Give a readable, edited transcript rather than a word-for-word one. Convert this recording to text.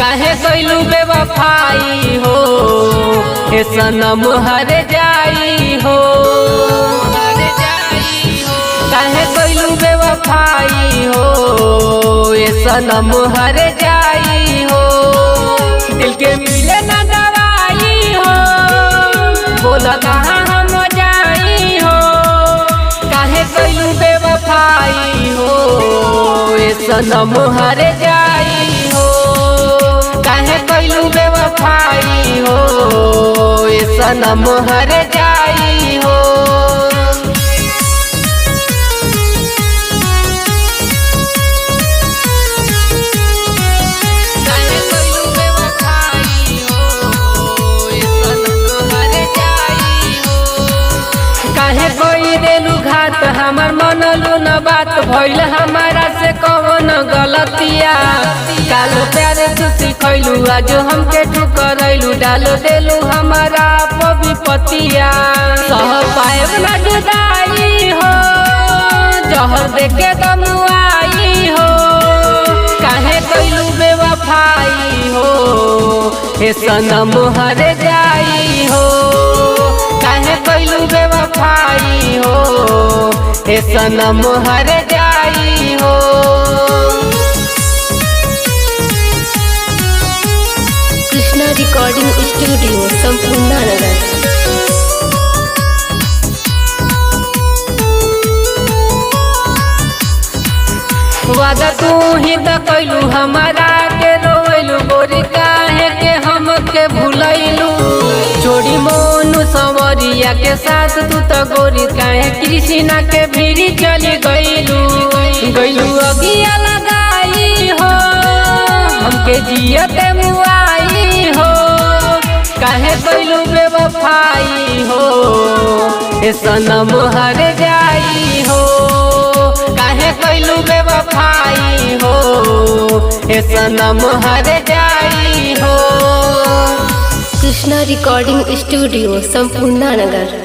काहे कइलू बेवफाई हो हे सनम हर जाई हो। काहे कइलू बेवफाई हो हे सनम हर जाई हो। दिल के मिले ना दवाई हो, बोला कहाँ हम जाई हो। काहे कइलू बेवफाई हो हे सनम हर जाई हो। काहे कइलू बेवफाई हो ये सनम हर जाई हो। काहे कइलू बेवफाई हो ये सनम हर जाई हो। काहे कोई देलू घात हमर मनलू न बात भइल हमारा से कौन गलतिया। कालो प्यार तू सिखैलू आज हमके ठुकरैलू, डाल देलू हमारा पविपतिया। सह पाएब ना जुदाई हो, जहर देके दमुआई हो। काहे कइलू बेवफाई हो हे सनम हर जाई हो। काहे कइलू बेवफाई हो हे सनम हर जाई हो। कृष्णा रिकॉर्डिंग स्टूडियो संपूर्ण नगर। वादा तू ही तो कइलू हमारा के रोइलू, गोरी काहे के हमके भूलैलू। छोड़ी मोनू संवरिया के साथ तू तो गोरी काहे कृष्णा के भीड़ी चली गइलू। गइलू अगिया लगाई हो हमके जियते मुआई हो। काहे कइलू बेवफाई हो हे सनम हर जाई हो। काहे कइलू बेवफाई हो हे सनम हर जाई हो। कृष्णा रिकॉर्डिंग स्टूडियो संपूर्ण नगर।